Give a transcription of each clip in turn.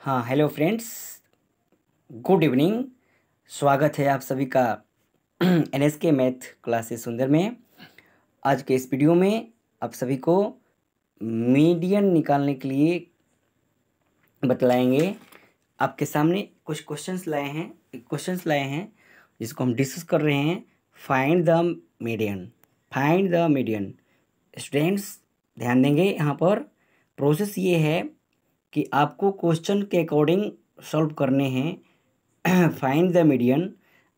हाँ, hello friends, good evening. स्वागत है आप सभी का एनएसके मैथ क्लासेस सुंदर में। आज के इस वीडियो में आप सभी को मीडियन निकालने के लिए बतलाएंगे। आपके सामने कुछ क्वेश्चंस लाए हैं जिसको हम डिस्कस कर रहे हैं। Find the median. स्टूडेंट्स ध्यान देंगे, यहाँ पर प्रोसेस ये है कि आपको क्वेश्चन के अकॉर्डिंग सॉल्व करने हैं। Find the median.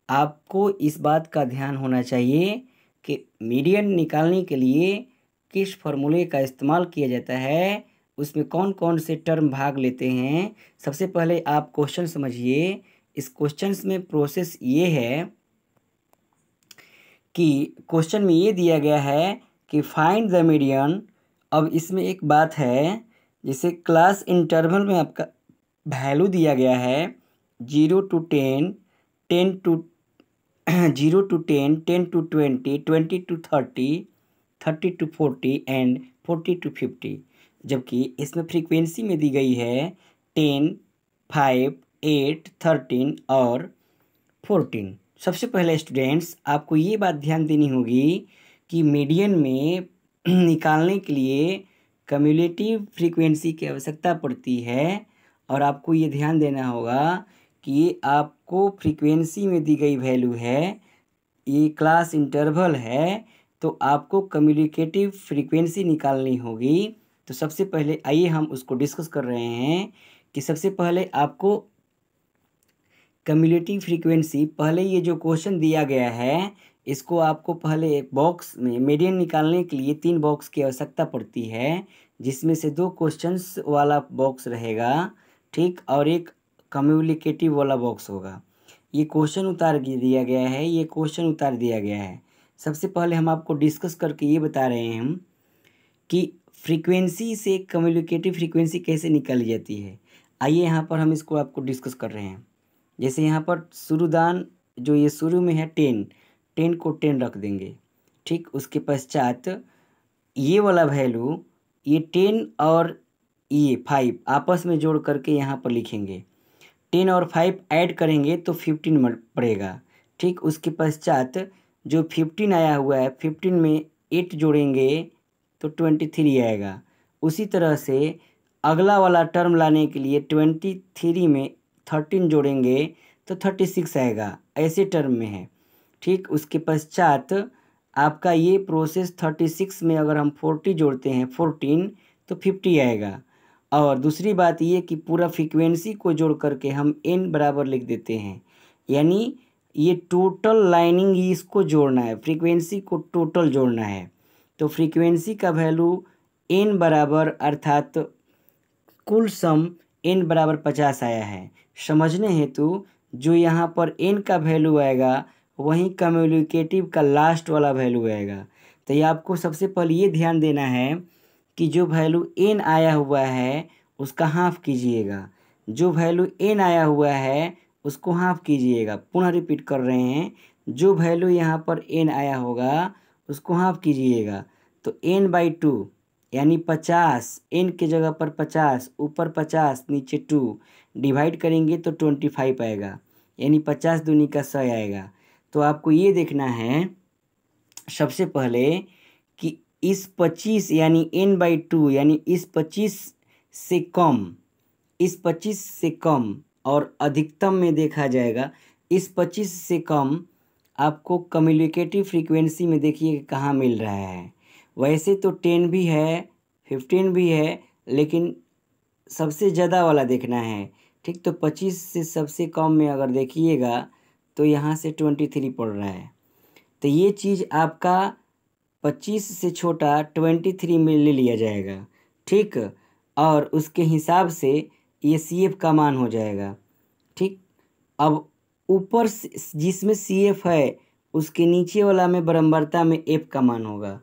आपको इस बात का ध्यान होना चाहिए कि मीडियन निकालने के लिए किस फॉर्मूले का इस्तेमाल किया जाता है, उसमें कौन कौन से टर्म भाग लेते हैं। सबसे पहले आप क्वेश्चन समझिए। इस क्वेश्चन में प्रोसेस ये है कि क्वेश्चन में ये दिया गया है कि फाइंड द मीडियन। अब इसमें एक बात है, जैसे क्लास इंटरवल में आपका वैल्यू दिया गया है 0 to 10, 10 to 0 to 10, 10 to 20, 20 to 30, 30 to 40 and 40 to 50। जबकि इसमें फ्रीक्वेंसी में दी गई है 10, 5, 8, 13 और 14। सबसे पहले स्टूडेंट्स आपको ये बात ध्यान देनी होगी कि मीडियन में निकालने के लिए कम्युलेटिव फ्रीक्वेंसी की आवश्यकता पड़ती है। और आपको ये ध्यान देना होगा कि ये आपको फ्रीक्वेंसी में दी गई वैल्यू है, ये क्लास इंटरवल है, तो आपको कम्युनिकेटिव फ्रीक्वेंसी निकालनी होगी। तो सबसे पहले आइए हम उसको डिस्कस कर रहे हैं कि सबसे पहले आपको कम्युलेटिव फ्रीक्वेंसी, पहले ये जो क्वेश्चन दिया गया है इसको आपको पहले एक बॉक्स में मीडियन निकालने के लिए 3 बॉक्स की आवश्यकता पड़ती है, जिसमें से 2 क्वेश्चंस वाला बॉक्स रहेगा, ठीक, और एक कम्युनिकेटिव वाला बॉक्स होगा। ये क्वेश्चन उतार दिया गया है, ये क्वेश्चन उतार दिया गया है। सबसे पहले हम आपको डिस्कस करके ये बता रहे हैं हम कि फ्रीक्वेंसी से कम्युनिकेटिव फ्रीक्वेंसी कैसे निकाली जाती है। आइए यहाँ पर हम इसको आपको डिस्कस कर रहे हैं। जैसे यहाँ पर शुरुदान जो ये शुरू में है 10 को 10 रख देंगे, ठीक। उसके पश्चात ये वाला वैल्यू, ये 10 और ये 5 आपस में जोड़ करके यहाँ पर लिखेंगे। 10 और 5 ऐड करेंगे तो 15 पड़ेगा, ठीक। उसके पश्चात जो 15 आया हुआ है, 15 में 8 जोड़ेंगे तो 23 आएगा। उसी तरह से अगला वाला टर्म लाने के लिए 23 में 13 जोड़ेंगे तो 36 आएगा, ऐसे टर्म में है, ठीक। उसके पश्चात आपका ये प्रोसेस 36 में अगर हम 40 जोड़ते हैं 14 तो 50 आएगा। और दूसरी बात ये कि पूरा फ्रीक्वेंसी को जोड़ करके हम n बराबर लिख देते हैं, यानी ये टोटल लाइनिंग इसको जोड़ना है, फ्रीक्वेंसी को टोटल जोड़ना है। तो फ्रीक्वेंसी का वैल्यू n बराबर अर्थात कुल सम n बराबर 50 आया है। समझने हेतु जो यहाँ पर n का वैल्यू आएगा वहीं कम्युनिकेटिव का लास्ट वाला वैल्यू आएगा। तो ये आपको सबसे पहले ये ध्यान देना है कि जो वैल्यू n आया हुआ है उसका हाफ कीजिएगा, जो वैल्यू n आया हुआ है उसको हाफ कीजिएगा। पुनः रिपीट कर रहे हैं, जो वैल्यू यहाँ पर n आया होगा उसको हाफ कीजिएगा। तो n/2 यानी 50, n के जगह पर 50, ऊपर 50 नीचे 2 डिवाइड करेंगे तो 25 आएगा, यानी 50 दूनी का 100 आएगा। तो आपको ये देखना है सबसे पहले कि इस 25 यानी n/2 यानी इस 25 से कम, इस 25 से कम और अधिकतम में देखा जाएगा इस 25 से कम आपको कम्युनिकेटिव फ्रीक्वेंसी में देखिए कहाँ मिल रहा है। वैसे तो 10 भी है, 15 भी है, लेकिन सबसे ज़्यादा वाला देखना है, ठीक। तो 25 से सबसे कम में अगर देखिएगा तो यहाँ से 23 पड़ रहा है। तो ये चीज़ आपका 25 से छोटा 23 में ले लिया जाएगा, ठीक। और उसके हिसाब से ये CF का मान हो जाएगा, ठीक। अब ऊपर जिसमें CF है उसके नीचे वाला में बराबरता में F का मान होगा,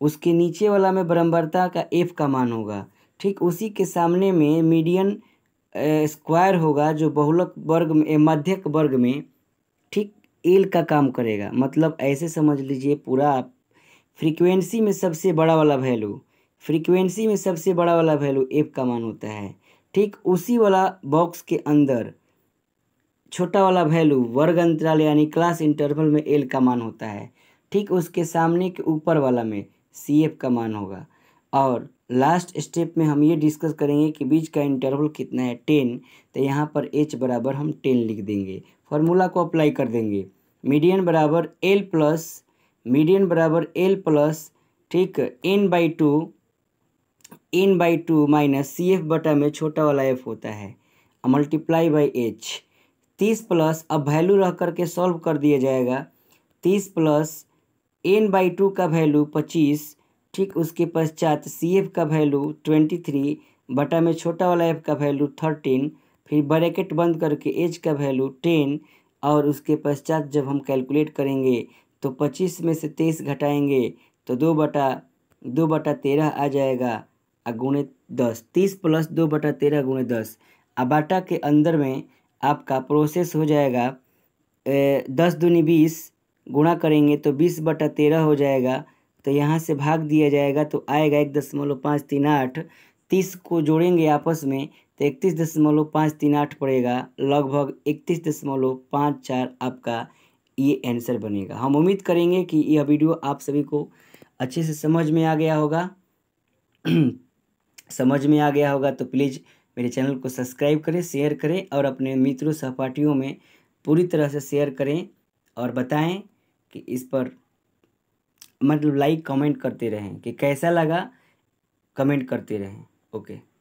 उसके नीचे वाला में बराबरता का F का मान होगा, ठीक। उसी के सामने में मीडियन स्क्वायर होगा जो बहुलक वर्ग में मध्यक वर्ग में, ठीक, एल का काम करेगा। मतलब ऐसे समझ लीजिए पूरा आप फ्रीक्वेंसी में सबसे बड़ा वाला वैल्यू, फ्रीक्वेंसी में सबसे बड़ा वाला वैल्यू F का मान होता है, ठीक उसी वाला बॉक्स के अंदर छोटा वाला वैल्यू वर्ग अंतराल यानी क्लास इंटरवल में एल का मान होता है। ठीक उसके सामने के ऊपर वाला में सी एफ का मान होगा। और लास्ट स्टेप में हम ये डिस्कस करेंगे कि बीच का इंटरवल कितना है 10। तो यहाँ पर एच बराबर हम 10 लिख देंगे, फार्मूला को अप्लाई कर देंगे। मीडियन बराबर एल प्लस ठीक N by two minus C F बटा में छोटा वाला एफ होता है मल्टीप्लाई बाई एच। 30 प्लस अब वैल्यू रख करके सॉल्व कर दिया जाएगा। 30 प्लस एन बाई टू का वैल्यू 25, ठीक उसके पश्चात सी एफ का वैल्यू 23 बटा में छोटा वाला एफ का वैल्यू 13, फिर ब्रैकेट बंद करके एच का वैल्यू 10। और उसके पश्चात जब हम कैलकुलेट करेंगे तो 25 में से 23 घटाएंगे तो 2/13 आ जाएगा गुणे 10। 30 प्लस 2/13 गुणे 10। अब बाटा के अंदर में आपका प्रोसेस हो जाएगा 10 दूनी 20 गुणा करेंगे तो 20/13 हो जाएगा। तो यहाँ से भाग दिया जाएगा तो आएगा 1.538। 30 को जोड़ेंगे आपस में तो 31.538 पड़ेगा, लगभग 31.54 आपका ये आंसर बनेगा। हम उम्मीद करेंगे कि यह वीडियो आप सभी को अच्छे से समझ में आ गया होगा। समझ में आ गया होगा तो प्लीज़ मेरे चैनल को सब्सक्राइब करें, शेयर करें और अपने मित्रों सहपाठियों में पूरी तरह से शेयर करें और बताएं कि इस पर मतलब लाइक कमेंट करते रहें कि कैसा लगा, कमेंट करते रहें। ओके।